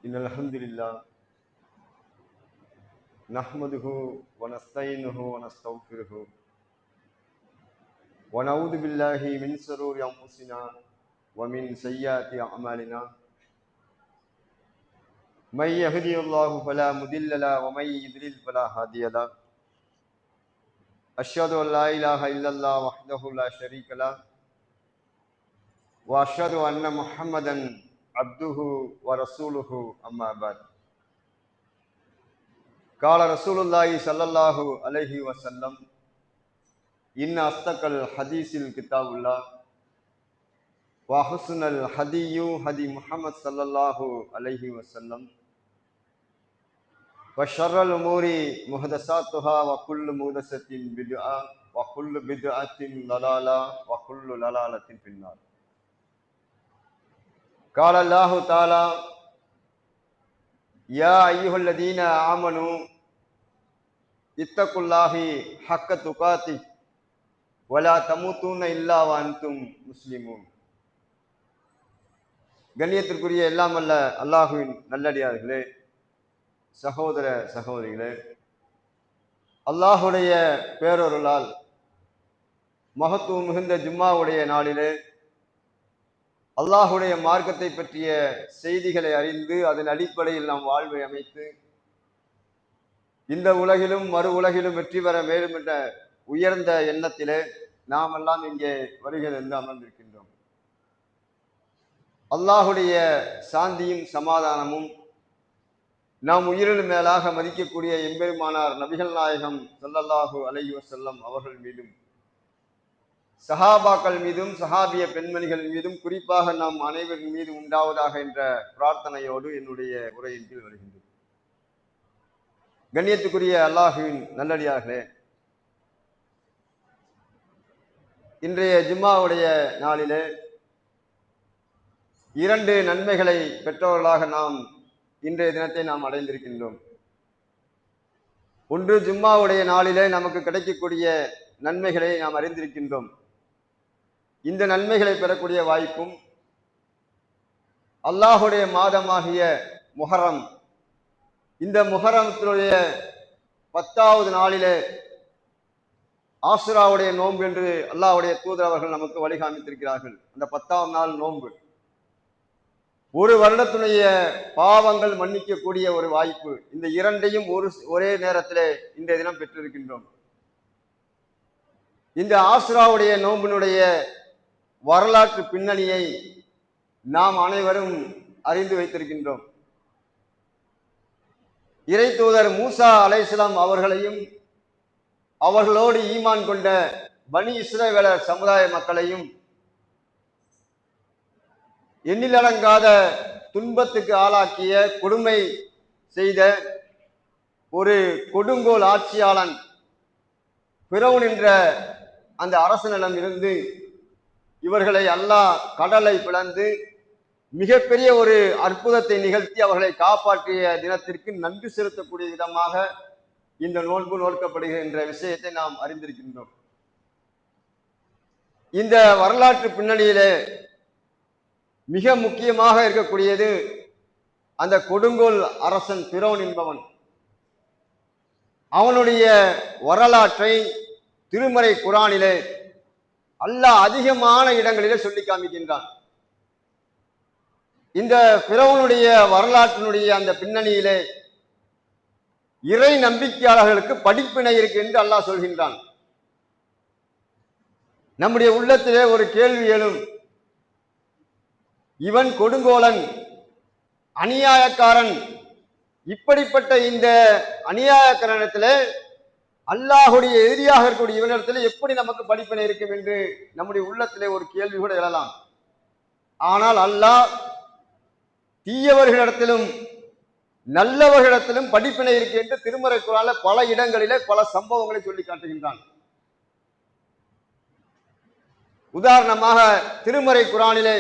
إن الحمد لله نحمده ونستعينه ونستغفره ونعوذ بالله من شرور أنفسنا ومن سيئات أعمالنا من يهدي الله فلا مضل له ومن يضلل فلا هادي له أشهد أن لا إله إلا الله وحده لا شريك له وأشهد أن محمدا عبده ورسوله أما بعد قال رسول الله صلى الله عليه وسلم إن أصدق الحديث الكتاب الله وحسن الهدي هدي محمد صلى الله عليه وسلم وشر الأمور محدثاتها وكل محدثة بدعة وكل بدعة ضلالة وكل ضلالة في النار. قال الله تعالى يا أيها الذين آمنوا اتقوا الله حق تقاته ولا تموتون إلا وأنتم مسلمون. கண்ணியத்திற்குரிய எல்லாம் அல்ல அல்லாஹுவின் நல்லடியார்களே, சகோதர சகோதரிகளே, அல்லாஹுடைய பேரொருளால் மகத்துவம் மிகுந்த ஜும்மாவுடைய நாளிலே அல்லாஹுடைய மார்க்கத்தை பற்றிய செய்திகளை அறிந்து அதன் அடிப்படையில் நாம் வாழ்வை அமைத்து இந்த உலகிலும் மறு உலகிலும் வெற்றி பெற வேண்டும் என்ற உயர்ந்த எண்ணத்திலே நாம் எல்லாம் இங்கே வருகிறது என்று அமர்ந்திருக்கின்றோம். அல்லாஹுடைய சாந்தியும் சமாதானமும் நாம் உயிரினும் மேலாக மதிக்கக்கூடிய எம்பெருமானார் நபிகள் நாயகம் ஸல்லல்லாஹு அலைஹி வஸல்லம் அவர்கள் மீதும் சஹாபாக்கள் மீதும் சஹாபிய பெண்மணிகள் மீதும் குறிப்பாக நாம் அனைவரின் மீது உண்டாவதாக என்ற பிரார்த்தனையோடு என்னுடைய உரையின் கீழ் வருகின்றது. கண்ணியத்துக்குரிய அல்லாஹுவின் நல்லடியார்களே, இன்றைய ஜும்மாவுடைய நாளிலே இரண்டு நன்மைகளை பெற்றவர்களாக நாம் இன்றைய தினத்தை நாம் அடைந்திருக்கின்றோம். ஒன்று, ஜும்மாவுடைய நாளிலே நமக்கு கிடைக்கக்கூடிய நன்மைகளை நாம் அறிந்திருக்கின்றோம். இந்த நன்மைகளை பெறக்கூடிய வாய்ப்பும் அல்லாஹுடைய மாதமாகிய முஹர்ரம், இந்த முஹர்ரத்தினுடைய 10வது நாளிலே ஆசுராவுடைய நோன்பு என்று அல்லாஹ்வுடைய தூதர் அவர்கள் நமக்கு வழிகாமித்திருக்கிறார்கள். அந்த 10ஆம் நாள் நோன்பு ஒரு வருடத்துடைய பாவங்கள் மன்னிக்கக்கூடிய ஒரு வாய்ப்பு. இந்த இரண்டையும் ஒரே நேரத்திலே இன்றைய தினம் பெற்றிருக்கின்றோம். இந்த ஆசுராவுடைய நோம்பினுடைய வரலாற்று பின்னணியை நாம் அனைவரும் அறிந்து வைத்திருக்கின்றோம். இறை தூதர் மூசா அலைஹிஸ்ஸலாம் அவர்களையும் அவர்களோடு ஈமான் கொண்ட பனி இஸ்ரவேலர் சமுதாய மக்களையும் எண்ணிலடங்காத துன்பத்துக்கு ஆளாக்கிய, கொடுமை செய்த ஒரு கொடுங்கோல் ஆட்சியாளன் பிறவுன் என்ற அந்த அரசனிடம் இருந்து இவர்களை அல்லாஹ் கடலை பிளந்து மிகப்பெரிய ஒரு அற்புதத்தை நிகழ்த்தி அவர்களை காப்பாற்றிய தினத்திற்கு நன்றி செலுத்தக்கூடிய விதமாக இந்த நோன்பு நோக்கப்படுகின்ற விஷயத்தை நாம் அறிந்திருக்கின்றோம். இந்த வரலாற்று பின்னணியிலே மிக முக்கியமாக இருக்கக்கூடியது அந்த கொடுங்கோல் அரசன் பிறவுன் என்பவன். அவனுடைய வரலாற்றை திருமறை குர்ஆனிலே அல்லாஹ் அதிகமான இடங்களிலே சொல்லி காமிக்கின்றான். இந்த பிறவுனுடைய வரலாற்றினுடைய அந்த பின்னணியிலே இறை நம்பிக்கையாளர்களுக்கு படிப்பினை இருக்கு என்று அல்லாஹ் சொல்கின்றான். நம்முடைய உள்ளத்திலே ஒரு கேள்வி எழும், இவன் கொடுங்கோலன், அநியாயக்காரன், இப்படிப்பட்ட இந்த அநியாயக்காரனிடத்திலே அல்லாஹுடைய எதிரியாக இருக்கக்கூடிய இவனிடத்திலே எப்படி நமக்கு படிப்பினை இருக்கும் என்று நம்முடைய உள்ளத்திலே ஒரு கேள்வி கூட எழலாம். ஆனால் அல்லாஹ் தீயவர்களிடத்திலும் நல்லவர்களிடத்திலும் படிப்பினை இருக்கு என்று திருமறை குர்ஆனிலே பல இடங்களிலே பல சம்பவங்களை சொல்லி காட்டுகின்றான். உதாரணமாக திருமறை குர்ஆனிலே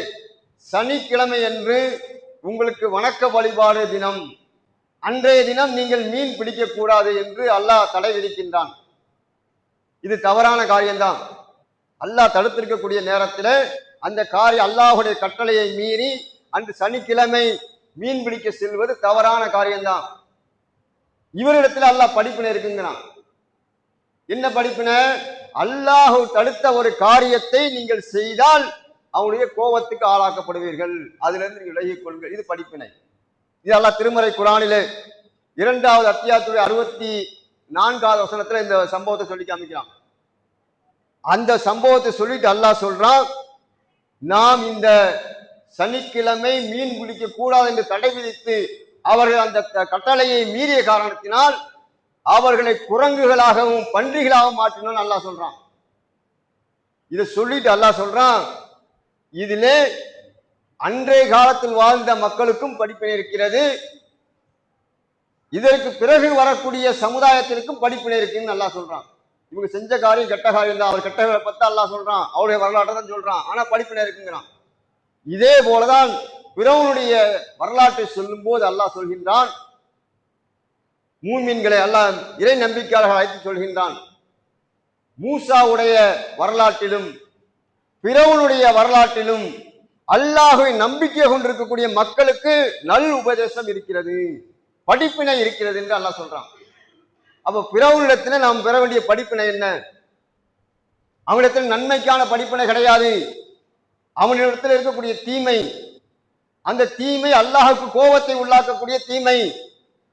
சனிக்கிழமை என்று உங்களுக்கு வணக்க வழிபாடு தினம், அன்றைய தினம் நீங்கள் மீன் பிடிக்க கூடாது என்று அல்லாஹ் தடை விதிக்கின்றான். இது தவறான காரியம்தான். அல்லாஹ் தடுத்திருக்கக்கூடிய நேரத்தில் அந்த காரியம் அல்லாஹுடைய கட்டளையை மீறி அன்று சனிக்கிழமை மீன் பிடிக்க செல்வது தவறான காரியம்தான். இவரிடத்துல அல்லாஹ் படிப்பினை இருக்குங்கிறான். என்ன படிப்பினை? அல்லாஹ் தடுத்த ஒரு காரியத்தை நீங்கள் செய்தால் அவனுடைய கோபத்துக்கு ஆளாக்கப்படுவீர்கள், அதுல இருந்து நீங்கள் விலகிக் கொள்ளுங்கள். இது படிப்பினை. இது அல்லாஹ் திருமறை குர்ஆனிலே 2வது அத்தியாயத்துடைய 64வது வசனத்துல இந்த சம்பவத்தை சொல்லி காமிக்கிறான். அந்த சம்பவத்தை சொல்லிட்டு அல்லாஹ் சொல்றான், நாம் இந்த சனிக்கிழமை மீன் பிடிக்க கூடாது என்று தடை விதித்து அவர்கள் அந்த கட்டளையை மீறிய காரணத்தினால் அவர்களை குரங்குகளாகவும் பன்றிகளாகவும் மாற்றினோம் அல்லாஹ் சொல்றான். இதை சொல்லிட்டு அல்லாஹ் சொல்றான், இதிலே அன்றைய காலத்தில் வாழ்ந்த மக்களுக்கும் படிப்பினை இருக்கிறது, இதற்கு பிறகு வரக்கூடிய சமுதாயத்திற்கும் படிப்பினை இருக்குன்னு அல்லாஹ் சொல்றான். இவங்க செஞ்ச காரியம் கெட்ட காரியம் தான், அவர் கெட்டவர்களை பத்தி அல்லாஹ் சொல்றான், அவருடைய வரலாற்றை தான் சொல்றான், ஆனா படிப்பினை இருக்குங்கிறான். இதே போலதான் பிறவனுடைய வரலாற்றை சொல்லும் போது அல்லாஹ் சொல்கின்றான், மூமின்களை அல்லாஹ் இறை நம்பிக்கையாளர்கள் அழைத்து சொல்கின்றான், மூசாவுடைய வரலாற்றிலும் பிறவனுடைய வரலாற்றிலும் அல்லாஹ்வை நம்பிக்கை கொண்டிருக்கக்கூடிய மக்களுக்கு நல் உபதேசம் இருக்கிறது, படிப்பினை இருக்கிறது என்று அல்லாஹ் சொல்றான். அப்ப பிறவனிடத்துல நாம் பெற வேண்டிய படிப்பினை என்ன? அவனிடத்தில் நன்மைக்கான படிப்பினை கிடையாது. அவனிடத்தில் இருக்கக்கூடிய தீமை, அந்த தீமை அல்லாஹ்வுக்கு கோபத்தை உள்ளாக்கக்கூடிய தீமை,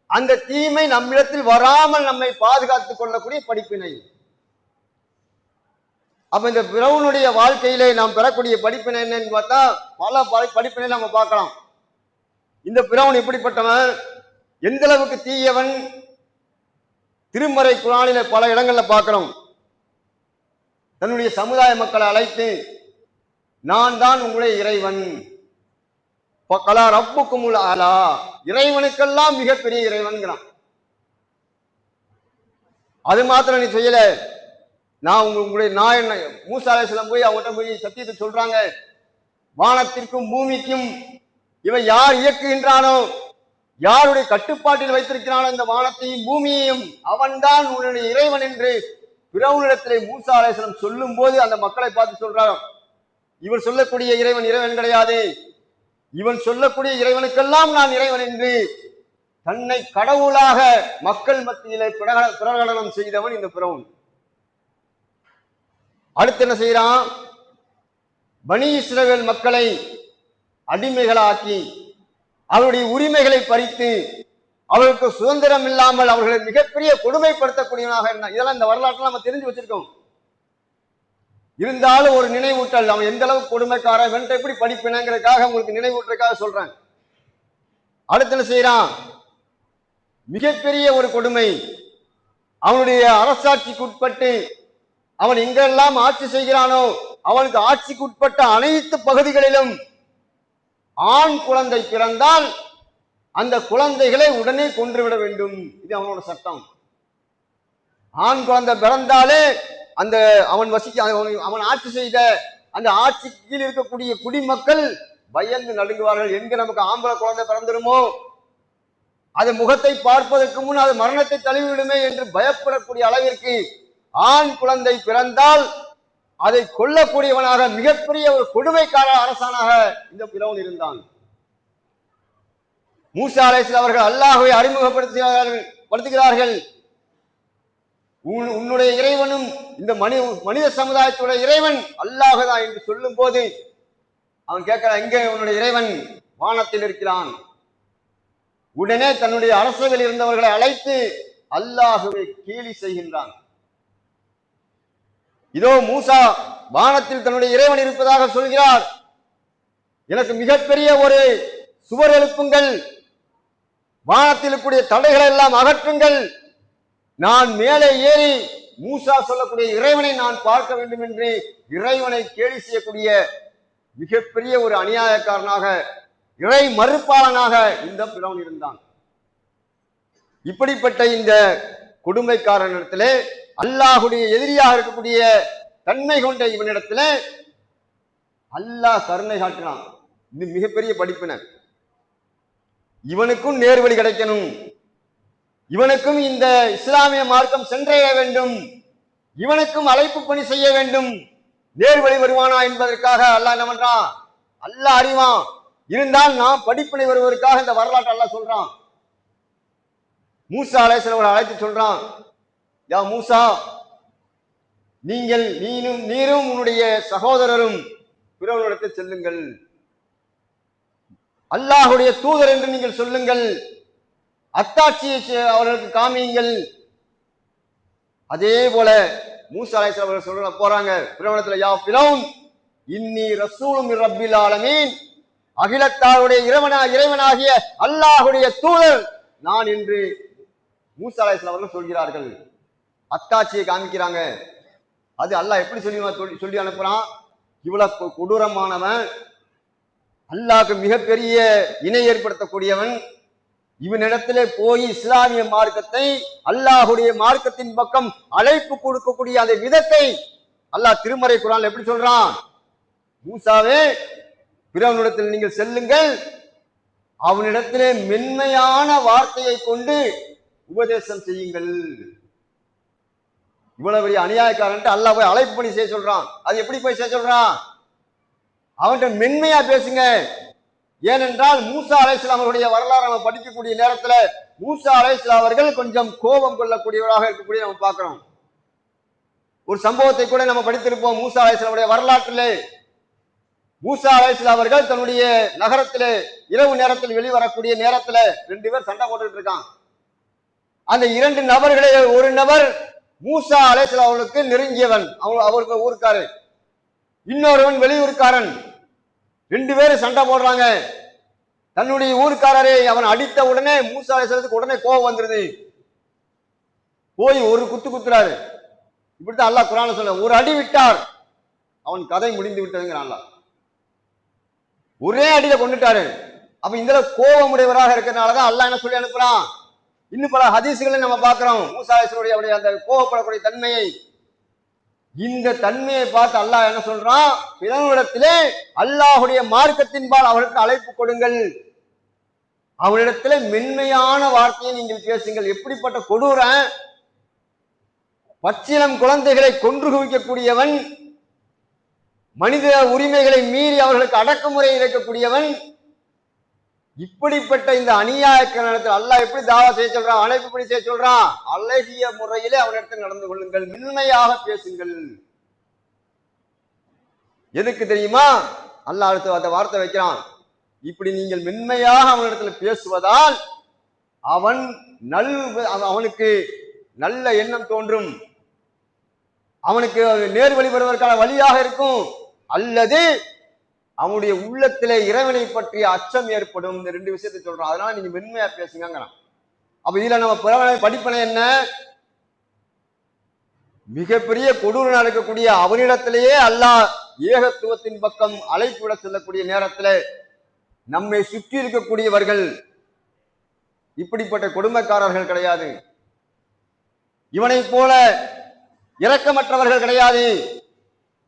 அந்த தீமை நம்மிடத்தில் வராமல் நம்மை பாதுகாத்துக் கொள்ளக்கூடிய படிப்பினை. அப்ப இந்த பிறவனுடைய வாழ்க்கையிலே நாம் பெறக்கூடிய படிப்பினை என்னன்னு பார்த்தா பல படிப்பினை நம்ம பார்க்கலாம். இந்த பிறவன் எப்படிப்பட்டவன், எந்த அளவுக்கு தீயவன், திருமறை குர்ஆனில பல இடங்கள்ல பார்க்கிறோம். தன்னுடைய சமுதாய மக்களை அழைத்து, நான் தான் உங்களுடைய இறைவன், பக்கலா ரப்புக்குமுல் ஆலா, இறைவனுக்கெல்லாம் மிகப்பெரிய இறைவன்கிறான். அது மாத்திரம் நீ செய்யல, நான் உங்களுடைய நாயன் மூசா அலைஹிஸ்ஸலாம் போய் அவங்ககிட்ட போய் சத்தியத்தை சொல்றாங்க, வானத்திற்கும் பூமிக்கும் இவன் யார் இயக்குகின்றானோ, யாருடைய கட்டுப்பாட்டில் வைத்திருக்கிறானோ இந்த வானத்தையும் பூமியையும், அவன்தான் உன்னுடைய இறைவன் என்று பிறவுனிடத்திலே மூசா அலைஹிஸ்ஸலாம் சொல்லும் போது அந்த மக்களை பார்த்து சொல்றான், இவர் சொல்லக்கூடிய இறைவன் இறைவன் கிடையாது, இவன் சொல்லக்கூடிய இறைவனுக்கெல்லாம் நான் இறைவன் என்று தன்னை கடவுளாக மக்கள் மத்தியிலே பிரகடனம் செய்தவன் இந்த பிறவுன். அடுத்து என்ன செய்யறான்? பனி இஸ்ரவேல் மக்களை அடிமைகளாக்கி அவருடைய உரிமைகளை பறித்து அவர்களுக்கு சுதந்திரம் இல்லாமல் அவர்களை மிகப்பெரிய கொடுமைப்படுத்தக்கூடியவனாக இருந்தான். இதெல்லாம் இந்த வரலாற்றை நம்ம தெரிஞ்சு வச்சிருக்கோம். இருந்தாலும் ஒரு நினைவூட்டல், அவன் எந்த அளவுக்கு கொடுமைக்காரன் வென்ற எப்படி படிப்பினங்கிறதுக்காக உங்களுக்கு நினைவூட்டுறதுக்காக சொல்றேன். அடுத்து என்ன செய்யறான்? மிகப்பெரிய ஒரு கொடுமை, அவனுடைய அரசாட்சிக்கு உட்பட்டு அவன் எங்கெல்லாம் ஆட்சி செய்கிறானோ அவனுக்கு ஆட்சிக்கு உட்பட்ட அனைத்து பகுதிகளிலும் ஆண் குழந்தை பிறந்தால் அந்த குழந்தைகளை உடனே கொன்றுவிட வேண்டும், இது அவனோட சட்டம். ஆண் குழந்தை பிறந்தாலே அந்த அவன் ஆட்சி செய்த அந்த ஆட்சிக்கு கீழ் இருக்கக்கூடிய குடிமக்கள் பயந்து நடுங்குவார்கள். எங்க நமக்கு ஆம்பளை குழந்தை பிறந்துருமோ, அது முகத்தை பார்ப்பதற்கு முன் அது மரணத்தை தழுவிவிடுமே என்று பயப்படக்கூடிய அளவிற்கு ஆண் குழந்தை பிறந்தால் அதை கொல்லக்கூடியவனாக மிகப்பெரிய ஒரு கொடுமைக்கார அரசானாக இந்த பிறவன் இருந்தான். மூசா அலைஹிஸ்ஸலாம் அவர்கள் அல்லாஹ்வை அறிமுகப்படுத்துகிறார்கள். உன்னுடைய இறைவனும் இந்த மனித சமுதாயத்துடைய இறைவன் அல்லாஹ் தான் என்று சொல்லும் போது அவன் கேட்கிறான், எங்கே உன்னுடைய இறைவன்? வானத்தில் இருக்கிறான். உடனே தன்னுடைய அரசவையில் இருந்தவர்களை அழைத்து அல்லாஹ்வை கேலி செய்கின்றான். இதோ மூசா வானத்தில் தன்னுடைய இறைவன் இருப்பதாக சொல்கிறார், எனக்கு மிகப்பெரிய ஒரு சுவர் எழுப்புங்கள், வானத்தில் இருக்கக்கூடிய தடைகளை எல்லாம் அகற்றுங்கள், நான் மேலே ஏறி மூசா சொல்லக்கூடிய இறைவனை நான் பார்க்க வேண்டும் என்று இறைவனை கேலி செய்யக்கூடிய மிகப்பெரிய ஒரு அநியாயக்காரனாக, இறை மறுப்பாளனாக இந்த பிறவன் இருந்தான். இப்படிப்பட்ட இந்த கொடுமைக்காரனிடத்திலே, அல்லாஹுடைய எதிரியாக இருக்கக்கூடிய தன்மை கொண்ட இவனிடத்துல அல்லாஹ் கருணை காட்டினான். இது மிகப்பெரிய படிப்பினை. இவனுக்கும் நேர்வழி கிடைக்கணும், இவனுக்கும் இந்த இஸ்லாமிய மார்க்கம் சென்றடைய வேண்டும், இவனுக்கும் அழைப்பு பணி செய்ய வேண்டும், நேர்வழி வருவானா என்பதற்காக அல்லாஹ் என்ன பண்றான்? அல்லாஹ் அறிவான், இருந்தால் நாம் படிப்பினை வருவதற்காக இந்த வரலாற்று அல்லாஹ் சொல்றான். மூசா அலைஹிஸ்ஸலாம் அழைத்து சொல்றான், யா மூசா, நீரும் உன்னுடைய சகோதரரும் பிறவனிடத்தில் செல்லுங்கள், அல்லாஹுடைய தூதர் என்று நீங்கள் சொல்லுங்கள், அத்தாட்சியை அவர்களுக்கு காமியுங்கள். அதே போல மூசா அலைஹிஸ்ஸலாம் அவர்கள் சொல்ற போறாங்க பிறவனிடத்துல, யா ஃபிரௌன் இன்னி ரசூலும் மிர் ரப்பில் ஆலமீன், அகிலத்தாருடைய இறைவனாகிய அல்லாஹுடைய தூதர் நான் என்று மூசா அலைஹிஸ்ஸலாம் அவர்கள் சொல்கிறார்கள். அத்தாட்சியை காமிக்கிறாங்க. அது அல்லாஹ் எப்படி சொல்லி அனுப்புறான்? இவ்வளவு கொடூரமானவன், அல்லாஹ்க்கு மிகப்பெரிய இணை ஏற்படுத்தக்கூடியவன், இவனிடத்திலே போய் இஸ்லாமிய மார்க்கத்தை, அல்லாஹுடைய மார்க்கத்தின் பக்கம் அழைப்பு கொடுக்கக்கூடிய அந்த விதத்தை அல்லாஹ் திருமறை குர்ஆன்ல எப்படி சொல்றான்? மூசாவே, பிறவனிடத்தில் நீங்கள் செல்லுங்கள், அவனிடத்திலே மென்மையான வார்த்தையை கொண்டு உபதேசம் செய்யுங்கள். இவ்வளவு பெரிய அநியாயக்காரன் அல்லாஹ் போய் அழைப்பு பண்ணி செய்ய சொல்றான். அது எப்படி போய் செய்ய சொல்றான்? அவன்கிட்ட மென்மையா பேசுங்க. ஏனென்றால் மூசா அலைஹிஸ்ஸலாம் அவருடைய வரலாறு நம்ம படிக்கக்கூடிய நேரத்துல மூசா அலைஹிஸ்ஸலாம் அவர்கள் கொஞ்சம் கோபம் கொள்ளக்கூடியவராக இருக்கக்கூடிய நம்ம பார்க்கிறோம். ஒரு சம்பவத்தை கூட நம்ம படித்திருப்போம். மூசா அலைஹிஸ்ஸலாமுடைய வரலாற்றிலே மூசா அலைஹிஸ்ஸலாம் அவர்கள் தன்னுடைய நகரத்திலே இரவு நேரத்தில் வெளிவரக்கூடிய நேரத்துல 2 பேர் சண்டை போட்டுட்டு இருக்கான். அந்த 2 நபர்களே, ஒரு நபர் மூசா அலைஹிஸ்ஸலாம் அவர்களுக்கு நெருங்கியவன், அவருக்கு ஊர்க்காரன், இன்னொருவன் வெளியூர்காரன். 2 பேரும் சண்டை போடுறாங்க. தன்னுடைய ஊர்க்காரரை அவன் அடித்த உடனே மூசா அலைஹிஸ்ஸலாத்துக்கு உடனே கோபம் வந்துருது. போய் ஒரு குத்து குத்துறாரு. இப்படித்தான் அல்லாஹ் குர்ஆன்ல சொல்ல, ஒரு அடி விட்டார், அவன் கதை முடிந்து விட்டதுங்கிறான் அல்லாஹ். ஒரே அடியில கொண்டுட்டாரு. அப்ப இந்த கோபமுடையவராக இருக்கிறதுனாலதான் அல்லாஹ் என்ன சொல்லி அனுப்புறான்? இன்னும் பல ஹதீஸ்களை நம்ம பார்க்கிறோம். மூசா அலைஹிஸ்ஸலாமுடைய அந்த கோபப்படக்கூடிய தன்மையை, இந்த தன்மையை பார்த்து அல்லாஹ் என்ன சொல்றான்? பிறனிடத்திலே அல்லாஹுடைய மார்க்கத்தின்பால் அவர்களுக்கு அழைப்பு கொடுங்கள், அவனிடத்திலே மென்மையான வார்த்தையை நீங்கள் பேசுங்கள். எப்படிப்பட்ட கொடூரன்! பச்சிளம் குழந்தைகளை கொன்று குவிக்கக்கூடியவன், மனித உரிமைகளை மீறி அவர்களுக்கு அடக்குமுறை இழைக்கக்கூடியவன். இப்படிப்பட்ட இந்த அநியாயக்காரத்தில் அல்லாஹ் எப்படி தாவா செய்ய சொல்றான்? அழைப்பு படி செய்ய சொல்றான். அழகிய முறையிலே அவனிடத்தில் நடந்து கொள்ளுங்கள், மென்மையாக பேசுங்கள். எதுக்கு தெரியுமா? அல்லாஹ் அடுத்து அந்த வார்த்தை வைக்கிறான். இப்படி நீங்கள் மென்மையாக அவனிடத்தில் பேசுவதால் அவனுக்கு நல்ல எண்ணம் தோன்றும், அவனுக்கு நேர் வழி வருவதற்கான வழியாக இருக்கும், அல்லது அவனுடைய உள்ளத்திலே இறைவனை பற்றிய அச்சம் ஏற்படும். இந்த 2 விஷயத்தை சொல்றான். அதனால நீங்க மென்மையா பேசுங்க. அப்ப இதுல நம்ம படிப்பனை என்ன? மிகப்பெரிய கொடூரனா இருக்கக்கூடிய அவனிடத்திலேயே அல்லாஹ் ஏகத்துவத்தின் பக்கம் அழைப்பு விட செல்லக்கூடிய நேரத்துல நம்மை சுற்றி இருக்கக்கூடியவர்கள் இப்படிப்பட்ட கொடுமைக்காரர்கள் கிடையாது, இவனை போல இரக்கமற்றவர்கள் கிடையாது.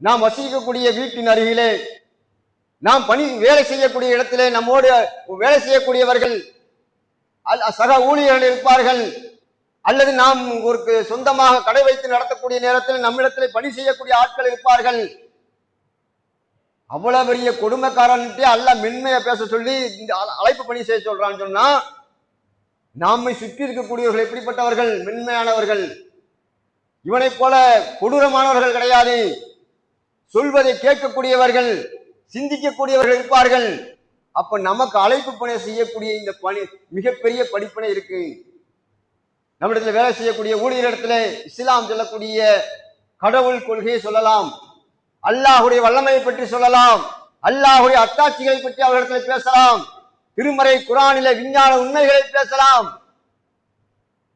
நாம் வசிக்கக்கூடிய வீட்டின் அருகிலே, நாம் வேலை செய்யக்கூடிய இடத்திலே நம்மோடு வேலை செய்யக்கூடியவர்கள், சக ஊழியர்கள் இருப்பார்கள், அல்லது நாம் ஒரு சொந்தமாக கடை வைத்து நடத்தக்கூடிய நேரத்தில் நம்மிடத்திலே பணி செய்யக்கூடிய ஆட்கள் இருப்பார்கள். அவ்வளவு பெரிய கொடுமைக்காரன்ட்டு அல்லாஹ் மென்மையா பேச சொல்லி இந்த அழைப்பு பணி செய்ய சொல்றான்னு சொன்னா, நம்மை சுற்றி இருக்கக்கூடியவர்கள் எப்படிப்பட்டவர்கள்? மென்மையானவர்கள். இவனை போல கொடூரமானவர்கள் கிடையாது. சொல்வதை கேட்கக்கூடியவர்கள், சிந்திக்கக்கூடியவர்கள் இருப்பார்கள். அப்ப நமக்கு அழைப்பு பணி செய்யக்கூடிய இந்த பணி மிகப்பெரிய படிப்பனை இருக்கு. நம்மிடத்துல வேலை செய்யக்கூடிய ஊழியரிடத்துல இஸ்லாம் சொல்லக்கூடிய கடவுள் கொள்கையை சொல்லலாம், அல்லாஹுடைய வல்லமையை பற்றி சொல்லலாம், அல்லாஹுடைய அத்தாட்சிகளை பற்றி அவர்களிடத்தில் பேசலாம், திருமறை குர்ஆனிலே விஞ்ஞான உண்மைகளை பேசலாம்.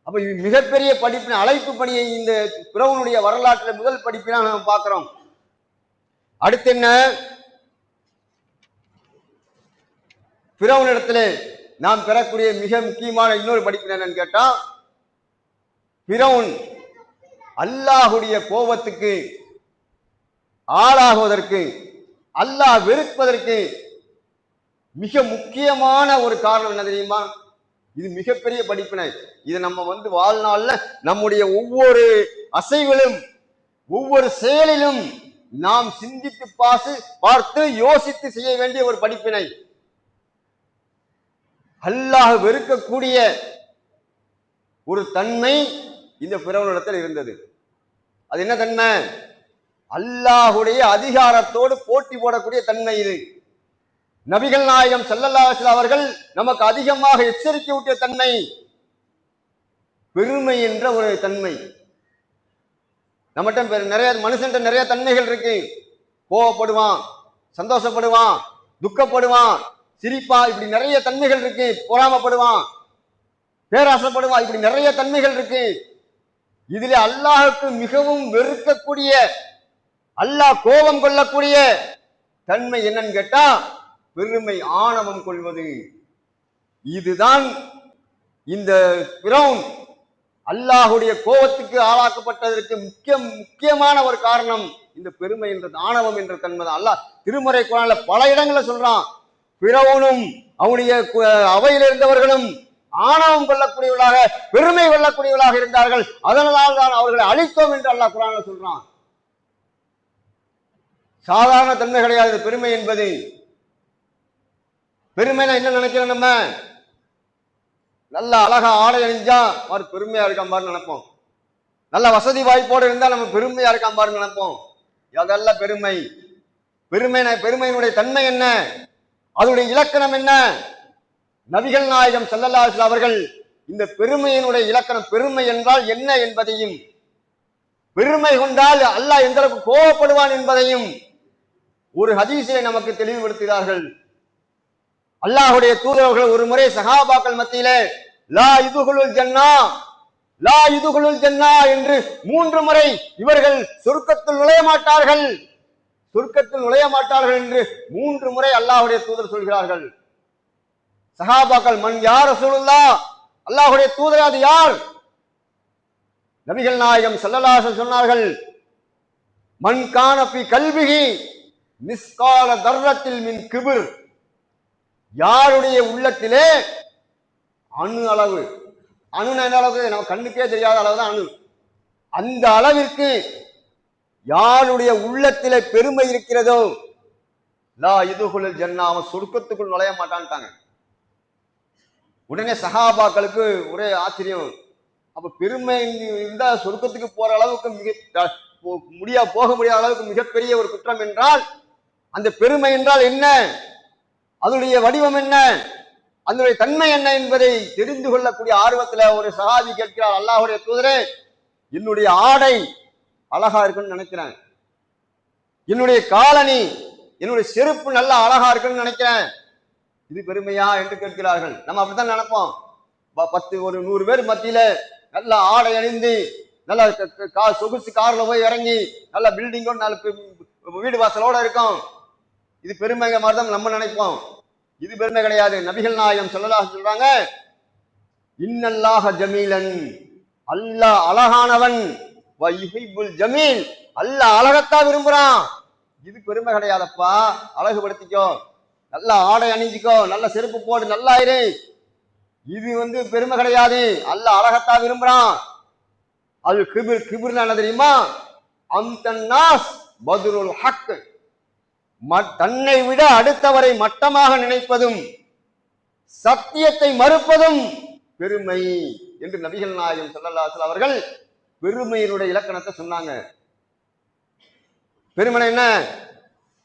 அப்ப மிகப்பெரிய படிப்பினை, அழைப்பு பணியை இந்த பிறவனுடைய வரலாற்றில் முதல் படிப்பினா நம்ம பார்க்கிறோம். அடுத்து என்ன? பிறவனிடத்திலே நாம் பெறக்கூடிய மிக முக்கியமான இன்னொரு படிப்பினை என்னன்னு கேட்டா, பிறவுன் அல்லாஹுடைய கோபத்துக்கு ஆளாகுவதற்கு, அல்லாஹ் வெறுப்பதற்கு மிக முக்கியமான ஒரு காரணம் என்ன தெரியுமா? இது மிகப்பெரிய படிப்பினை. இது நம்ம வாழ்நாள்ல நம்முடைய ஒவ்வொரு அசைவிலும் ஒவ்வொரு செயலிலும் நாம் சிந்தித்து பார்த்து யோசித்து செய்ய வேண்டிய ஒரு படிப்பினை. அல்லாஹ் வெறுக்கக்கூடிய ஒரு தன்மை இந்த பிறவனிடத்தில் இருந்தது. அது என்ன தன்மை? அல்லாஹுடைய அதிகாரத்தோடு போட்டி போடக்கூடிய தன்மை இது. நபிகள் நாயகம் ஸல்லல்லாஹு அலைஹி வஸல்லம் அவர்கள் நமக்கு அதிகமாக எச்சரிக்கை ஊட்டிய தன்மை பெருமை என்ற ஒரு தன்மை. நம்மகிட்ட நிறைய மனுஷன் நிறைய தன்மைகள் இருக்கு. கோவப்படுவான், சந்தோஷப்படுவான், துக்கப்படுவான், சிரிப்பான், இப்படி நிறைய தன்மைகள் இருக்கு. பொறாமப்படுவான், பேராசைப்படுவான், இப்படி நிறைய தன்மைகள் இருக்கு. இதுல அல்லாஹுக்கு மிகவும் வெறுக்கக்கூடிய, அல்லாஹ் கோபம் கொள்ளக்கூடிய தன்மை என்னன்னு கேட்டா பெருமை, ஆணவம் கொள்வது. இதுதான் இந்த ஃபிரௌன் அல்லாஹுடைய கோபத்துக்கு ஆளாக்கப்பட்டதற்கு முக்கியமான ஒரு காரணம் இந்த பெருமை என்ற ஆணவம் என்ற தன்மை தான். அல்லாஹ் திருமறை குர்ஆன்ல பல இடங்களை சொல்றான், ஃபிரௌனும் அவனுடைய அவையில் இருந்தவர்களும் ஆணவம் கொள்ளக்கூடியவர்களாக, பெருமை கொள்ளக்கூடியவர்களாக இருந்தார்கள், அதனால் தான் அவர்களை அழித்தோம் என்று அல்லாஹ் குர்ஆன்ல சொல்றான். சாதாரண தன்மை கிடையாது பெருமை என்பது. பெருமைனா என்ன நினைக்கிறோம்? நம்ம நல்ல அழகா ஆடை அணிஞ்சா அவர் பெருமையா இருக்கான் பாரு நினைப்போம். நல்ல வசதி வாய்ப்போடு இருந்தா நம்ம பெருமையா இருக்கான் பாரு நினைப்போம். அதெல்லாம் பெருமை. பெருமையினுடைய தன்மை என்ன? அதனுடைய இலக்கணம் என்ன? நபிகள் நாயகம் ஸல்லல்லாஹு அலைஹி வஸல்லம் அவர்கள் இந்த பெருமையினுடைய இலக்கணம், பெருமை என்றால் என்ன என்பதையும், பெருமை கொண்டால் அல்லாஹ் எந்த அளவுக்கு கோபப்படுவான் என்பதையும் ஒரு ஹதீஸிலே நமக்கு தெளிவுபடுத்துகிறார்கள். அல்லாஹுடைய தூதரவர்கள் ஒரு முறை சஹாபாக்கள் மத்தியிலே லா யுதுகுலுல் ஜன்னா, லா யுதுகுலுல் ஜன்னா என்று 3 முறை இவர்கள் சொர்க்கத்தில் நுழைய மாட்டார்கள், சொர்க்கத்தில் நுழைய மாட்டார்கள் என்று 3 முறை அல்லாஹுடைய தூதர் சொல்கிறார்கள். சஹாபாக்கள் மன் யா ரசூலுல்லாஹ், அல்லாஹுடைய தூதர் அது யார்? நபிகள் நாயகம் ஸல்லல்லாஹு அலைஹி வஸல்லம் சொன்னார்கள், மன் கான ஃபீ கல்பிஹி மிஸ்கால தர்ரத்தில் மின் கிப்ர், யாருடைய உள்ளத்திலே அணு அளவு, அணு அளவுக்கு நம்ம கண்ணுக்கே தெரியாத அளவுதான் அணு, அந்த அளவிற்கு யாருடைய உள்ளத்திலே பெருமை இருக்கிறதோ லா யுதுகுலுல் ஜன்னா, அவன் சொர்க்கத்துக்குள் நுழைய மாட்டான்ட்டாங்க. உடனே சஹாபாக்களுக்கு ஒரே ஆச்சரியம். அப்ப பெருமை இருந்தா சொர்க்கத்துக்கு போற அளவுக்கு போக முடியாத அளவுக்கு மிகப்பெரிய ஒரு குற்றம் என்றால் அந்த பெருமை என்றால் என்ன, அதனுடைய வடிவம் என்ன, அதனுடைய தன்மை என்ன என்பதை தெரிந்து கொள்ளக்கூடிய ஆர்வத்துல ஒரு சஹாபி கேட்கிறார், அல்லாஹ்வுடைய தூதரே, என்னுடைய ஆடை அழகா இருக்குன்னு நினைக்கிறேன், என்னுடைய காலணி, என்னுடைய செருப்பு நல்லா அழகா இருக்குன்னு நினைக்கிறேன், இது பெருமையா என்று கேட்கிறார்கள். நம்ம அப்படித்தான் நினைப்போம். 100 பேர் மத்தியில நல்ல ஆடை அணிந்து நல்ல சொகுசு கார்ல போய் இறங்கி நல்ல பில்டிங்கோட நல்ல வீடு வாசலோட இருக்கும், இது பெருமைங்க மாதிரி தான் நம்ம நினைப்போம். இது பெருமை கிடையாது. நபிகள் நாயகம் ஸல்லல்லாஹு அலைஹி சொல்றாங்க, இன்னல்லாஹ ஜமீலன், அல்லாஹ் அழகானவன், வ யுஹிப்புல் ஜமீல், அல்லாஹ் அழகத்தான் விரும்புறான். இது பெருமை கிடையாதப்பா, அழகுபடுத்திக்கோ, நல்ல ஆடை அணிஞ்சிக்கோ, நல்ல செருப்பு போடு, நல்லா இரு, இது பெருமை கிடையாது. அல்லாஹ் அழகத்தான் விரும்புறான். அது கிபிர், கிபிர்னா என்ன தெரியுமா? அம்தன்னாஸ் பதுருல் ஹக், தன்னை விட அடுத்தவரை மட்டமாக நினைப்பதும் சத்தியத்தை மறுப்பதும் பெருமை என்று நபிகள் நாயகம் ஸல்லல்லாஹு அலைஹி வஸல்லம் அவர்கள் பெருமையினுடைய இலக்கணத்தை சொன்னாங்க. பெருமை என்ன?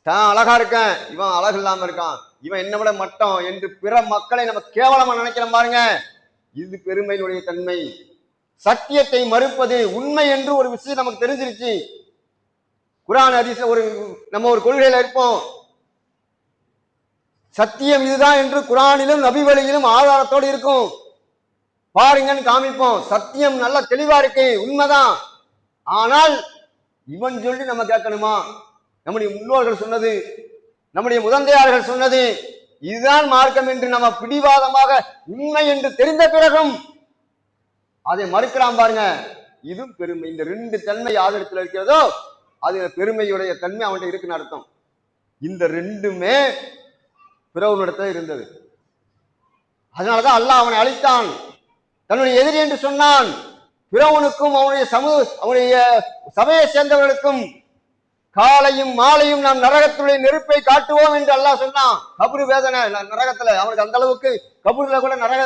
தான் அழகா இருக்கேன், இவன் அழகு இல்லாம இருக்கான், இவன் என்ன விட மட்டம் என்று பிற மக்களை நம்ம கேவலமா நினைக்கிறோம் பாருங்க, இது பெருமையினுடைய தன்மை. சத்தியத்தை மறுப்பது, உண்மை என்று ஒரு விஷயம் நமக்கு தெரிஞ்சிருச்சு, குர்ஆன் ஹதீஸ்ல நம்ம ஒரு கொள்கையில இருப்போம், சத்தியம் இதுதான் என்று குர்ஆனிலும் நபி வழியிலும் ஆதாரத்தோடு இருக்கும், பாருங்கன்னு காமிப்போம், சத்தியம் நல்லா தெளிவா இருக்கு, உண்மைதான். ஆனால் இவன் சொல்லி நம்ம கேட்கணுமா? நம்முடைய முன்னோர்கள் சொன்னது, நம்முடைய முதந்தையார்கள் சொன்னது இதுதான் மார்க்கம் என்று நம்ம பிடிவாதமாக உண்மை என்று தெரிந்த பிறகும் அதை மறுக்கிறான் பாருங்க, இது பெருமை. இந்த 2 தன்மை யாரிடத்தில் இருக்கிறதோ அது பெருமையுடைய தன்மை அவன்கிட்ட இருக்குன்னு அர்த்தம். இந்த 2மே பிறவனிடத்தில் இருந்தது. அதனாலதான் அல்லாஹ் அவனை அழித்தான், தன்னுடைய எதிரி என்று சொன்னான். பிறவனுக்கும் அவனுடைய சபையை சேர்ந்தவர்களுக்கும் காலையும் மாலையும் நாம் நரகத்துடைய நெருப்பை காட்டுவோம் என்று அல்லாஹ் சொன்னான். கபரு வேதனை நரகத்துல அவனுக்கு அந்த அளவுக்கு கபூர்ல கூட நரக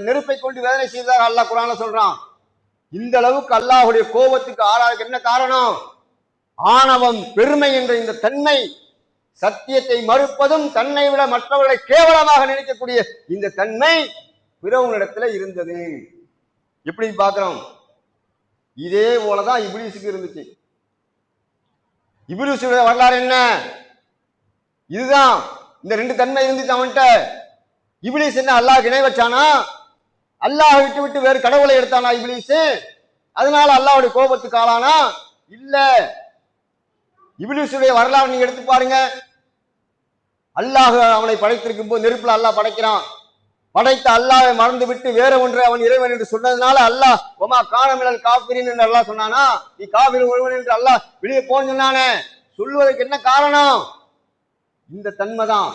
நெருப்பை கொண்டு வேதனை செய்தார் அல்லாஹ் குர்ஆன்ல சொல்றான். இந்த அளவுக்கு அல்லாஹ்வுடைய கோபத்துக்கு ஆளாக என்ன காரணம்? ஆணவம், பெருமை என்ற இந்த தன்மை, சத்தியத்தை மறுப்பதும் தன்னை விட மற்றவர்களை கேவலமாக நினைக்கக்கூடிய இந்த தன்மை பிறவனிடத்துல இருந்தது. எப்படி பார்க்கிறோம்? இதே போலதான் இப்லீஸுக்கு இருந்துச்சு. இப்லீஸுடைய வரலாறு என்ன? இதுதான். இந்த ரெண்டு தன்மை இருந்துச்சு அவன்கிட்ட. இப்லீஸ் என்ன அல்லாஹ்க்கு இணை வச்சானா? அல்லாஹ் விட்டு விட்டு வேறு கடவுளை எடுத்தானா இப்லீஸ்? அதனால அல்லாஹ்வுடைய கோபத்துக்கு ஆளானா? இல்ல. இப்லீஸுடைய வரலாறு நீங்க எடுத்து பாருங்க. அல்லாஹ் அவனை படைத்திருக்கும் போது நெருப்புல அல்லாஹ் படைக்கிறான். படைத்த அல்லாஹ்வை மறந்து விட்டு வேற ஒன்றை அவன் இறைவன் என்று சொன்னதுனால அல்லாஹ் ஒமா காணமினல் காஃபிரின் என்று அல்லாஹ் சொன்னானா? நீ காஃபிர் ஒருவன் என்று அல்லாஹ் வெளியே போன்னு சொன்னானே. சொல்வதற்கு என்ன காரணம்? இந்த தன்மைதான்.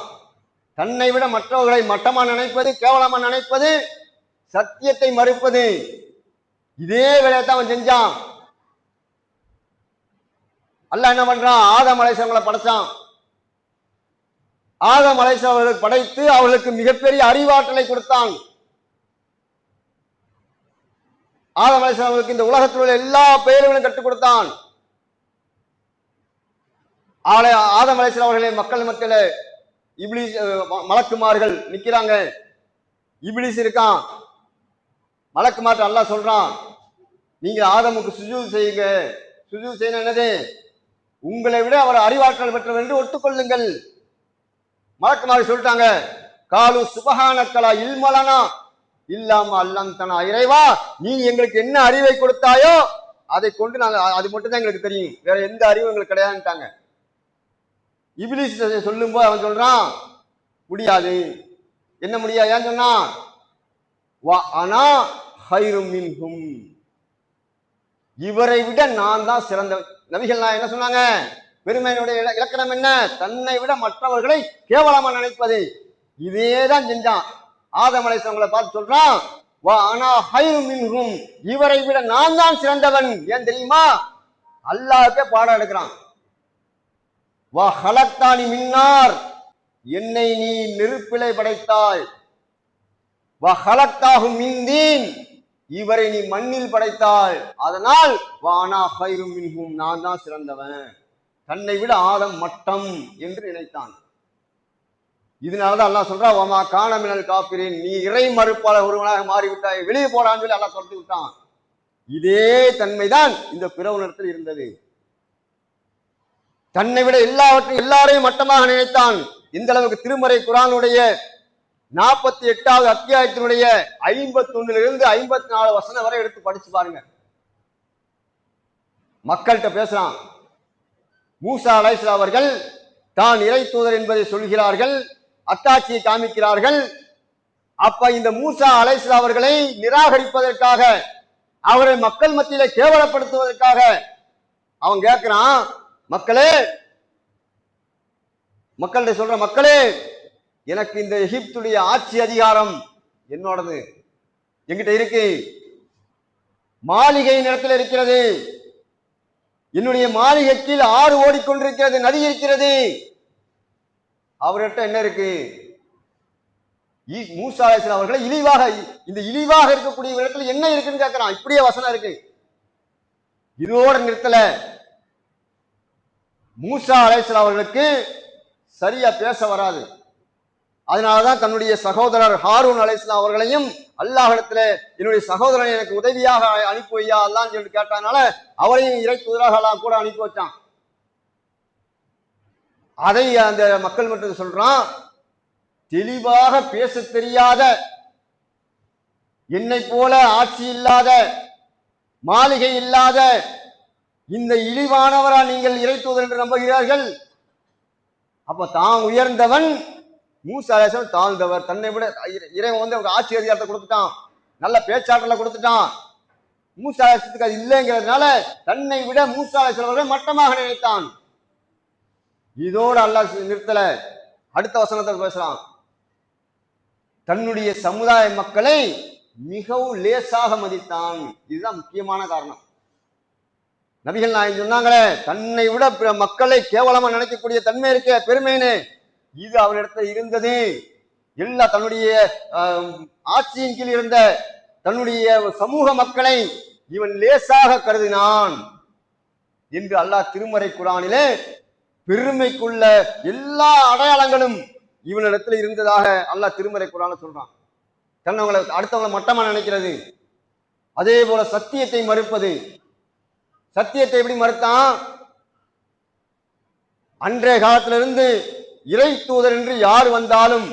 தன்னை விட மற்றவர்களை மட்டமா நினைப்பது, கேவலமா நினைப்பது, சத்தியத்தை மறுப்பது. இதே வேலையத்தான் அவன் செஞ்சான். அல்லாஹ் என்ன பண்றான்? ஆதம் அலைஹிஸ்ஸலாமை படைச்சான். ஆதம் அலைஹிஸ்ஸலாமை படைத்து அவர்களுக்கு மிகப்பெரிய அறிவாற்றலை கொடுத்தான். ஆதம் அலைஹிஸ்ஸலாமுக்கு இந்த உலகத்தில் உள்ள எல்லா பெயர்களும் கற்றுக் கொடுத்தான். ஆதம் அலைஹிஸ்ஸலாம் அவர்களை மக்கள் மத்தியில இப்லீஸ் மலக்குமார்கள் நிக்கிறாங்க. இப்லீஸ் இருக்கான். மலக்குமார்ட்ட அல்லாஹ் சொல்றான், நீங்க ஆதமுக்கு சுஜூத் செய்யுங்க. சுஜூத் செய்யணும் என்னது? உங்களை விட அவர் அறிவாற்றல் பெற்றவர் என்று ஒத்துக்கொள்ளுங்கள். மலக்குமாரி சொல்லிட்டாங்க. காலு சுபஹானக்கலா இல்மலனா இல்லாம அல்லந்தனா, இறைவா நீ எங்களுக்கு என்ன அறிவை கொடுத்தாயோ அதை கொண்டு நாங்க அது மட்டும் தான் எங்களுக்கு தெரியும், வேற எந்த அறிவும் எங்களுக்கு கிடையாதுட்டாங்க. இப்லீஸ் சொல்லும் போது அவன் சொல்றான், முடியாது. என்ன முடியாது? ஏன் சொன்னான்? ஆனா ஹைரும் மின்ஹும், இவரை விட நான் தான் சிறந்த. நபிகள் நான் என்ன சொன்னாங்க? பெருமையினுடைய இலக்கணம் என்ன? தன்னை விட மற்றவர்களை கேவலமா நினைப்பது. இதேதான் செஞ்சான். ஆதம் அலைஹிஸ்ஸலாமை பார்த்து சொல்றான், வா அனா ஹைரும் மின்ஹும், இவரை விட நான் தான் சிறந்தவன். ஏன் தெரியுமா? அல்லாஹ்க்கே பாடம் எடுக்கிறான். வா ஹலக்தானி மின்னார், என்னை நீ நெருப்பிலை படைத்தாய். வா ஹலக்தாஹு மின் தீன், இவரை நீ மண்ணில் படைத்தாள். அதனால் வானா ஹைரும் மின்ஹும், நான் தான் சிறந்தவன். தன்னை விட ஆதம் மட்டம் என்று நினைத்தான். இதனாலதான் அல்லாஹ் சொல்றா, வமா காணமினல் காஃபிரின், நீ இறை மறுப்பாளர் ஒருவனாக மாறிவிட்டாய், வெளியே போடான்னு சொல்லி அல்லாஹ் சொல்லி விட்டான். இதே தன்மைதான் இந்த பிறவுணர்த்தில் இருந்தது. தன்னை விட எல்லாரையும் மட்டமாக நினைத்தான். இந்த அளவுக்கு திருமறை குர்ஆனுடைய 48வது அத்தியாயத்தினுடைய 51 54 வசனம் வரை எடுத்து படிச்சு பாருங்க. மக்கள்கிட்ட பேசுறான். மூசா அலைஹிஸ்ஸலாம் அவர்கள் தான் இறை தூதர் என்பதை சொல்கிறார்கள், அத்தாட்சியை காமிக்கிறார்கள். அப்ப இந்த மூசா அலைஹிஸ்ஸலாம் அவர்களை நிராகரிப்பதற்காக, அவரை மக்கள் மத்தியில கேவலப்படுத்துவதற்காக அவன் கேட்கிறான், மக்களே, மக்கள்கிட்ட சொல்ற, மக்களே எனக்கு இந்த எகிப்துடைய ஆட்சி அதிகாரம் என்னோடது, என்கிட்ட இருக்கு. மாளிகை நிலத்தில் இருக்கிறது. என்னுடைய மாளிகை கீழ் ஆறு ஓடிக்கொண்டிருக்கிறது, நதி இருக்கிறது. அவர்கிட்ட என்ன இருக்கு? மூசா அலைஹிஸ்ஸலாம் அவர்களை இழிவாக, இந்த இழிவாக இருக்கக்கூடிய இடத்துல என்ன இருக்குன்னு கேட்கிறான். இப்படியே வசனம் இருக்கு. இதோட நிறுத்தல. மூசா அலைஹிஸ்ஸலாம் அவர்களுக்கு சரியா பேச வராது. அதனாலதான் தன்னுடைய சகோதரர் ஹாரூன் அலைஹிஸ்ஸலாம் அவர்களையும் அல்லாஹ்விடத்துல என்னுடைய சகோதரனை எனக்கு உதவியாக அனுப்பி வையா அல்லான்னு சொல்லி கேட்டதுனால அவரையும் இறை தூதராக அல்லாஹ் கூட அனுப்பி வச்சான். அதை அந்த மக்கள் மட்டும் சொல்றான், தெளிவாக பேச தெரியாத, என்னை போல ஆட்சி இல்லாத, மாளிகை இல்லாத இந்த இழிவானவரா நீங்கள் இறை தூதர் என்று நம்புகிறார்கள்? அப்ப தான் உயர்ந்தவன், மூசா அலைஹிஸ்ஸலாம் தாழ்ந்தவர். தன்னை விட இறைவன் அவருக்கு ஆட்சி அதிகாரத்தை கொடுத்துட்டான், நல்ல பேச்சாற்றலை கொடுத்துட்டான். மூசா அலைஹிஸ்ஸலாத்துக்கு அது இல்லைங்கிறதுனால தன்னை விட மூசா அலைஹிஸ்ஸலாம் அவர்களை மட்டமாக நினைத்தான். இதோடு அல்லாஹ் நிறுத்தல. அடுத்த வசனத்தை பேசலாம். தன்னுடைய சமுதாய மக்களை மிகவும் லேசாக மதித்தான். இதுதான் முக்கியமான காரணம். நபிகள் நாயகம் சொன்னாங்களே, தன்னை விட பிற மக்களை கேவலமா நினைக்கக்கூடிய தன்மை இருக்க பெருமைன்னு, இது அவனிடத்துல இருந்தது. எல்லா தன்னுடைய ஆட்சியின் கீழ் இருந்த தன்னுடைய சமூக மக்களை இவன் லேசாக கருதினான் என்று அல்லாஹ் திருமறை குர்ஆனிலே பெருமைக்குள்ள எல்லா அடையாளங்களும் இவனிடத்துல இருந்ததாக அல்லாஹ் திருமறை குர்ஆன்ல சொல்றான். தன்னவங்களை அடுத்தவங்களை மட்டமா நினைக்கிறது, அதே போல சத்தியத்தை மறுப்பது. சத்தியத்தை எப்படி மறுத்தான்? அன்றைய காலத்திலிருந்து இறை தூதர் என்று யார் வந்தாலும்,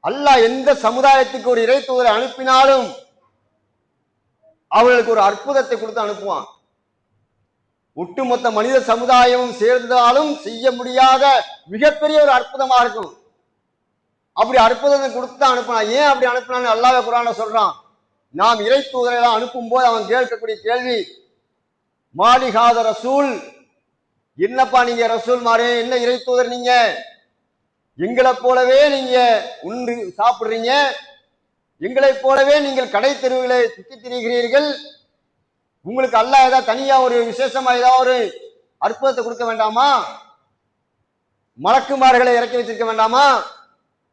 அல்லாஹ் எந்த சமுதாயத்துக்கு ஒரு இறை தூதரை அனுப்பினாலும் அவர்களுக்கு ஒரு அற்புதத்தை கொடுத்து அனுப்புவான். ஒட்டுமொத்த மனித சமுதாயமும் சேர்ந்தாலும் செய்ய முடியாத மிகப்பெரிய ஒரு அற்புதமா இருக்கும். அப்படி அற்புதத்தை கொடுத்து அனுப்பினான். ஏன் அப்படி அனுப்பினான்னு அல்லாஹ் குர்ஆன்ல சொல்றான். நாம் இறை தூதரை எல்லாம் அனுப்பும் போது அவன் கேட்கக்கூடிய கேள்வி, மாலிகாத ரசூல், என்னப்பா நீங்க ரசூல் மாறே, என்ன இறை தூதர் நீங்க, எங்களை போலவே நீங்க உண்டு சாப்பிடுறீங்க, எங்களை போலவே நீங்கள் கடை தெருவுகளை சுற்றி திரிகிறீர்கள், உங்களுக்கு அல்லாஹ் ஏதாவது தனியா ஒரு விசேஷமா ஏதாவது ஒரு அற்புதத்தை கொடுக்க வேண்டாமா, மலக்குமார்களை இறக்கி வச்சிருக்க வேண்டாமா,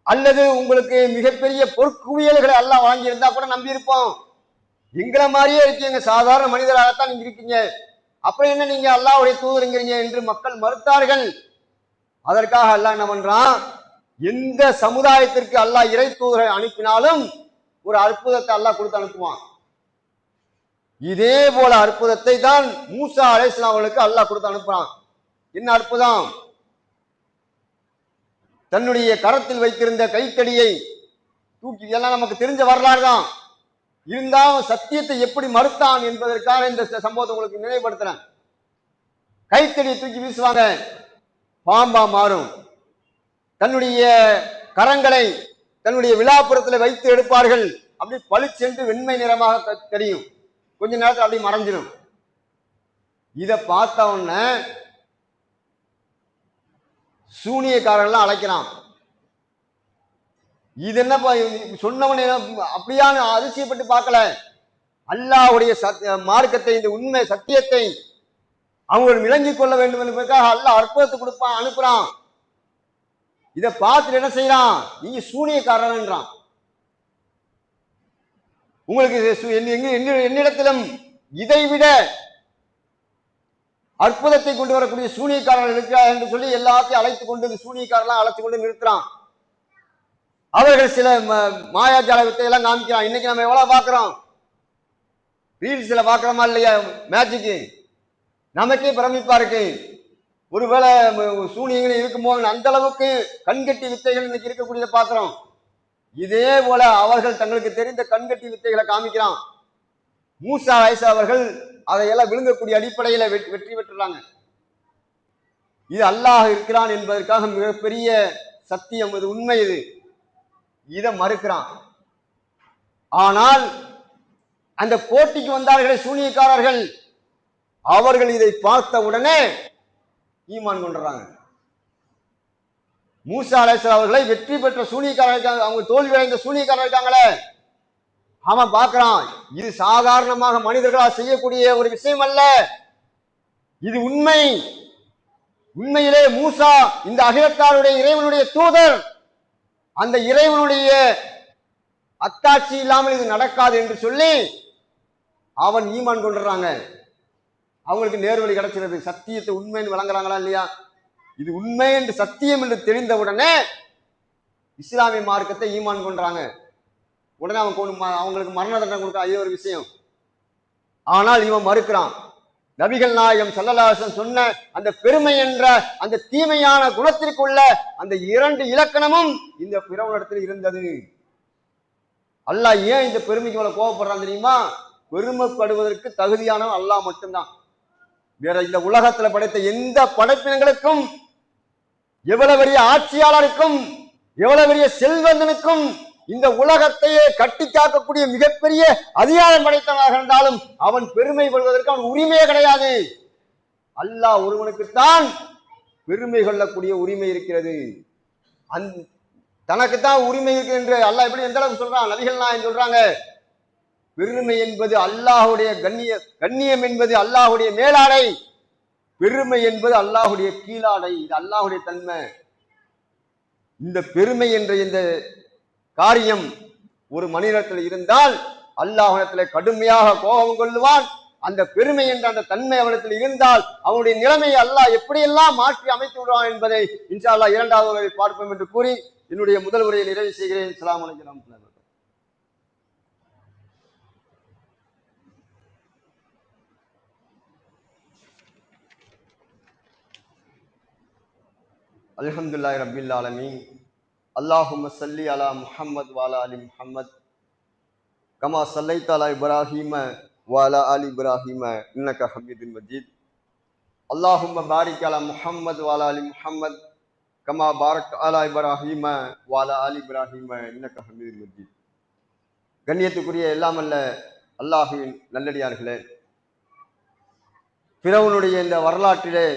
அல்லது உங்களுக்கு மிகப்பெரிய பொற்குவியல்களை அல்லாஹ் வாங்கியிருந்தா கூட நம்பி இருப்போம். எங்களை மாதிரியே இருக்கீங்க, சாதாரண மனிதராகத்தான் நீங்க இருக்கீங்க, அப்புறம் என்ன நீங்க அல்லாஹ்வுடைய தூதருங்கிறீங்க என்று மக்கள் மறுத்தார்கள். அதற்காக அல்லாஹ் என்ன பண்றான், எந்த சமுதாயத்திற்கு அல்லாஹ் இறை தூதரை அனுப்பினாலும் ஒரு அற்புதத்தை அல்லாஹ் கொடுத்து அனுப்புவான். இதே போல அற்புதத்தை தான் மூசா அலைஹிஸ்ஸலாம் அவர்களுக்கு அல்லாஹ் கொடுத்து அனுப்புறான். என்ன அற்புதம்? தன்னுடைய கரத்தில் வைத்திருந்த கைத்தடியை தூக்கி, இதெல்லாம் நமக்கு தெரிஞ்ச வரலாறு தான், இருந்தாலும் சத்தியத்தை எப்படி மறுத்தான் என்பதற்காக இந்த சம்பவத்தை உங்களுக்கு நினைவுபடுத்துறேன். கைத்தடியை தூக்கி வீசுவாங்க, பாம்பா மாறும். தன்னுடைய கரங்களை தன்னுடைய விழாப்புறத்தில் வைத்து எடுப்பார்கள், அப்படி பளிச்சென்று வெண்மை நிறமாக தெரியும், கொஞ்ச நேரத்தில் அப்படி மறைஞ்சிடும். இதை பார்த்த உடனே சூனியக்காரன்லாம் அழைக்கிறான். இது என்னப்பா சொன்னவனே அப்படியான அதிசயப்பட்டு பார்க்கல, அல்லாஹ்வுடைய மார்க்கத்தை, இந்த உண்மை சத்தியத்தை அவங்க விளங்கிக் கொள்ள வேண்டும் என்பதற்காக அல்லாஹ் அற்புதத்தை கொடுப்பான், அனுப்புறான். இதை பார்த்துட்டு என்ன செய்யறான், நீங்க சூனியக்காரன்றான். உங்களுக்கு என்னிடத்திலும் இதைவிட அற்புதத்தை கொண்டு வரக்கூடிய சூனியக்காரர்கள் இருக்கிறார் என்று சொல்லி எல்லாத்தையும் அழைத்து கொண்டு சூனியக்காரெல்லாம் அழைத்து கொண்டு நிறுத்துறான். அவர்கள் சில மாயாஜால வித்தை எல்லாம் காமிக்கிறான். இன்னைக்கு நம்ம எவ்வளவு பாக்குறோம், ரீல்ஸ்ல பாக்குறோமா இல்லையா, மேஜிக்கு நமக்கே பிரமிப்பா இருக்கு. ஒருவேளை சூனியங்கள் இருக்கும்போது அந்த அளவுக்கு கண்கட்டி வித்தைகள் இன்னைக்கு இருக்கக்கூடியதை பாக்குறோம். இதே போல அவர்கள் தங்களுக்கு தெரிந்த கண்கட்டி வித்தைகளை காமிக்கிறான். மூசா ஐசா அவர்கள் அதையெல்லாம் விழுங்கக்கூடிய அடிப்படையில வெற்றி பெற்றுறாங்க. இது அல்லாஹ் இருக்கிறான் என்பதற்காக மிகப்பெரிய சத்தியம், இது உண்மை, இது இதை மறுக்கிறான். ஆனால் அந்த போட்டிக்கு வந்தார்களே சூனியக்காரர்கள், அவர்கள் இதை பார்த்த உடனே ஈமான் கொண்டுறாங்க. மூசா அலைஹிஸ்ஸலாம் அவர்களை வெற்றி பெற்ற சூனியக்காரர்கள், அவங்க தோல்வி அடைந்த சூனியக்காரர்கள் இருக்காங்களே, அவன் பார்க்கிறான், இது சாதாரணமாக மனிதர்களால் செய்யக்கூடிய ஒரு விஷயம் அல்ல, இது உண்மை. உண்மையிலே மூசா இந்த அகிலத்தாருடைய இறைவனுடைய தூதர், அந்த இறைவனுடைய அத்தாட்சி இல்லாமல் இது நடக்காது என்று சொல்லி அவன் ஈமான் கொண்டுறாங்க. அவங்களுக்கு நேர்வழி கிடைச்சிருது, சத்தியத்தை உண்மைன்னு வழங்குறாங்களா இல்லையா? இது உண்மை என்று சத்தியம் என்று தெரிந்தவுடனே இஸ்லாமிய மார்க்கத்தை ஈமான் கொண்டாங்க. உடனே அவங்களுக்கு மரண தண்டனை கொடுக்க அது ஒரு விஷயம். ஆனால் இவன் மறுக்கிறான். நபிகள் நாயகம் ஸல்லல்லாஹு அலைஹி வஸல்லம் சொன்ன அந்த பெருமை என்ற அந்த தீமையான குணத்திற்குள்ள அந்த 2 இலக்கணமும் இந்த பிறவனிடத்தில் இருந்தது. அல்லாஹ் ஏன் இந்த பெருமைக்கு இவ்வளவு கோபப்படுறான் தெரியுமா? பெருமைப்படுவதற்கு தகுதியானவன் அல்லாஹ் மட்டும்தான். வேற இந்த உலகத்துல படைத்த எந்த படைப்பினங்களுக்கும், எவ்வளவு பெரிய ஆட்சியாளருக்கும், எவ்வளவு பெரிய செல்வந்தனுக்கும், இந்த உலகத்தையே கட்டி காக்கக்கூடிய மிகப்பெரிய அதிகாரம் படைத்தவனாக இருந்தாலும் அவன் பெருமை கொள்வதற்கு அவன் உரிமையே கிடையாது. அல்லாஹ் ஒருவனுக்குத்தான் பெருமை கொள்ளக்கூடிய உரிமை இருக்கிறது. தனக்குத்தான் உரிமை இருக்கு என்று அல்லாஹ் எப்படி எந்த அளவுக்கு சொல்றான்? நபிகள் நாயகம் சொல்றாங்க, பெருமை என்பது அல்லாஹுடைய கண்ணியம் என்பது அல்லாஹுடைய மேலாடை, பெருமை என்பது அல்லாஹுடைய கீழாடை. இது அல்லாஹுடைய தன்மை. இந்த பெருமை என்ற இந்த காரியம் ஒரு மனிதத்தில் இருந்தால் அல்லாஹ்விடத்தில் கடுமையாக கோபம் கொள்ளுவான். அந்த பெருமை என்ற அந்த தன்மை அவனிடத்தில் இருந்தால் அவனுடைய நிலைமையை அல்லாஹ் எப்படியெல்லாம் மாற்றி அமைத்து விடுவான் என்பதை இன்ஷா அல்லாஹ் இரண்டாவது உரையில் பார்ப்போம் என்று கூறி என்னுடைய முதல் உரையை நிறைவு செய்கிறேன். அஸ்ஸலாமு அலைக்கும். அல்ஹம்துலில்லாஹி ரப்பில் ஆலமீன். அல்லாஹும்ம ஸல்லி அலா முஹம்மத் வ அலா ஆலி முஹம்மத் கமா ஸல்லைத அலா இப்ராஹீம வ அலா ஆலி இப்ராஹீம இன்னக ஹமீதும் மஜீத். அல்லாஹும்ம பாரிக் அலா முஹம்மத் வ அலா ஆலி முஹம்மத் கமா பாரக்த அலா இப்ராஹீம வ அலா ஆலி இப்ராஹீம இன்னக ஹமீதும் மஜீத். கண்ணியத்துக்குரிய எல்லாம் அல்ல அல்லாஹுவின் நல்லடியார்களே, ஃபிரௌனுடைய இந்த வரலாற்றிலே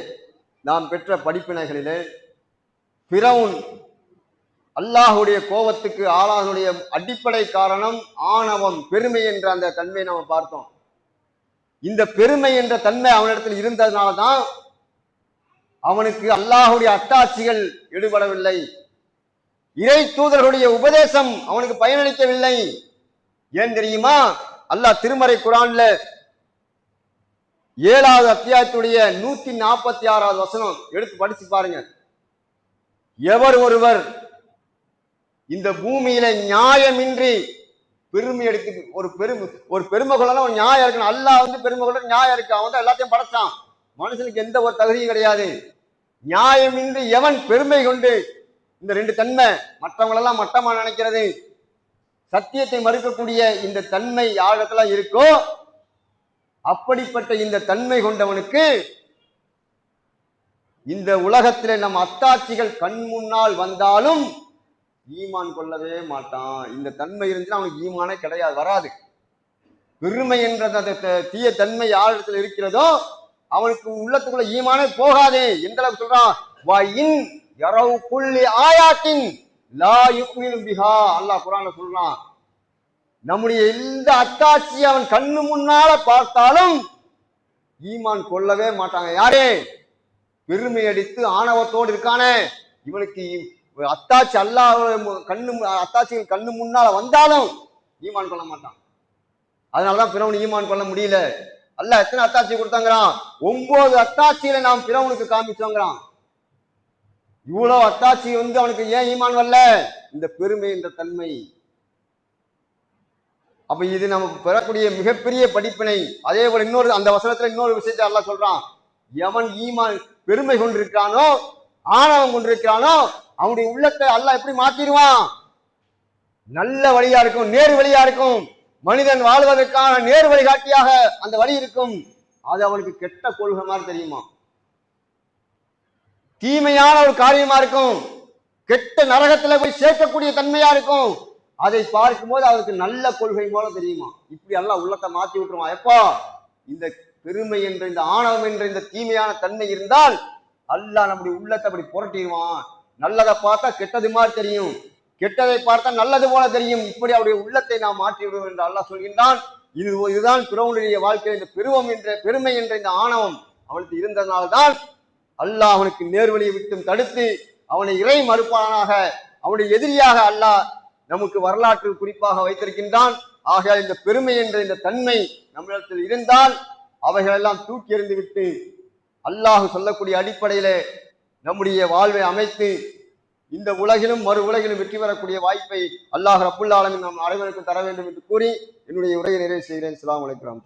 நாம் பெற்ற படிப்பினைகளிலே ஃபிரௌன் அல்லாஹுடைய கோபத்துக்கு ஆளானுடைய அடிப்படை காரணம் ஆணவம், பெருமை என்ற அந்த தன்மையை நாம் பார்த்தோம். இந்த பெருமை என்ற தன்மை அவனிடத்தில் இருந்ததுனால தான் அவனுக்கு அல்லாஹுடைய அத்தாட்சிகள் எடுபடவில்லை, இறை தூதர்களுடைய உபதேசம் அவனுக்கு பயனளிக்கவில்லை. ஏன் தெரியுமா? அல்லாஹ் திருமறை குர்ஆன்ல 7வது அத்தியாயத்துடைய 146வது வசனம் எடுத்து படிச்சு பாருங்க. எவர் ஒருவர் இந்த பூமியில நியாயமின்றி பெருமை எடுத்து ஒரு பெருமை கொள்ளனா ஒரு நியாயம் இருக்கணும். அல்லாஹ் பெருமை கொள்ள நியாயம் இருக்கு. அவன் தான் எல்லாத்தையும் படைச்சான். மனுஷனுக்கு எந்த ஒரு தகுதியும் கிடையாது. நியாயமின்றி எவன் பெருமை கொண்டு இந்த ரெண்டு தன்மை, மற்றவங்களெல்லாம் மட்டமா நினைக்கிறது, சத்தியத்தை மறுக்கக்கூடிய இந்த தன்மை யாரிடத்துல இருக்கோ அப்படிப்பட்ட இந்த தன்மை கொண்டவனுக்கு இந்த உலகத்திலே நம் அத்தாட்சிகள் கண் முன்னால் வந்தாலும் ஈமான் கொள்ளவே மாட்டான். இந்த தன்மை இருந்துச்சுன்னா அவனுக்கு ஈமானே கிடையாது, வராது. பெருமை என்ற தீய தன்மை யாரிடத்தில் இருக்கிறதோ அவனுக்கு உள்ளத்துக்குள்ள ஈமானே போகாது. எந்த அளவுக்கு சொல்றான்? அல்லாஹ் குர்ஆன்ல சொல்றான், நம்முடைய எந்த அத்தாட்சி அவன் கண்ணு முன்னால பார்த்தாலும் ஈமான் கொள்ளவே மாட்டாங்க. யாரே? பெருமை அடித்து ஆணவத்தோடு இருக்கானே, இவனுக்கு அத்தாட்சி அத்தாட்சிகள் கண்ணு முன்னால வந்தாலும் ஈமான் கொள்ள மாட்டான். அதனாலதான் பிறவனு ஈமான் கொள்ள முடியல. அல்லாஹ் எத்தனை அத்தாட்சி கொடுத்தாங்கிறான்? 9 அத்தாட்சியில நாம் பிறவனுக்கு காமிச்சோங்கிறான். இவ்வளவு அத்தாட்சி அவனுக்கு ஏன் ஈமான் வரல? இந்த பெருமை என்ற தன்மை. அப்ப இது நமக்கு பெறக்கூடிய மிகப்பெரிய படிப்பினை. அதே போல இன்னொரு அந்த வசனத்துல இன்னொரு விஷயத்தை அல்லாஹ் சொல்றான், எவன் ஈமான் பெருமை கொண்டிருக்கானோ ஆணவம் கொண்டிருக்கிறானோ அவனுடைய உள்ளத்தை அல்லாஹ் எப்படி மாத்திடுவான்? நல்ல வழியா இருக்கும், நேர் வழியா இருக்கும். மனிதன் வாழ்வதற்கான நேர் வழிகாட்டியாக அந்த வழி இருக்கும். அது அவனுக்கு கெட்ட கொள்கை மாதிரி தெரியுமா? தீமையான ஒரு காரியமா இருக்கும். கெட்ட நரகத்துல போய் சேர்க்கக்கூடிய தன்மையா இருக்கும். அதை பார்க்கும் போது அவருக்கு நல்ல கொள்கை போல தெரியுமா? இப்படி எல்லாம் உள்ளத்தை மாத்தி விட்டுருவான். எப்போ இந்த பெருமை என்ற இந்த ஆணவம் என்ற இந்த தீமையான தன்மை இருந்தால் அல்லாஹ் நம்முடைய உள்ளத்தை அப்படி புரட்டிடுவான். நல்லதை பார்த்தா கெட்டது மாதிரி தெரியும், கெட்டதை பார்த்தா நல்லது போல தெரியும். இப்படி அவருடைய உள்ளத்தை நாம் மாற்றி விடுவோம் என்று அல்லாஹ் சொல்கின்றான். இதுதான் பிறவுடைய வாழ்க்கையில் இந்த பெருமை என்ற இந்த ஆணவம் அவனுக்கு இருந்ததனால்தான் அல்லாஹ் அவனுக்கு நேர்வழியை விட்டும் தடுத்து அவனை இறை மறுப்பானாக, அவனுடைய எதிரியாக அல்லாஹ் நமக்கு வரலாற்று குறிப்பாக வைத்திருக்கின்றான். ஆகையால் இந்த பெருமை என்ற இந்த தன்மை நம்மிடத்தில் இருந்தால் அவைகளெல்லாம் தூக்கி எறிந்து விட்டு அல்லாஹ் சொல்லக்கூடிய அடிப்படையிலே நம்முடைய வாழ்வை அமைத்து இந்த உலகிலும் மறு உலகிலும் வெற்றி பெறக்கூடிய வாய்ப்பை அல்லாஹ் ரப்புல் ஆலமீன் நம் அனைவருக்கும் தர வேண்டும் என்று கூறி என்னுடைய உரையை நிறைவு செய்கிறேன். அஸ்ஸலாமு அலைக்கும்.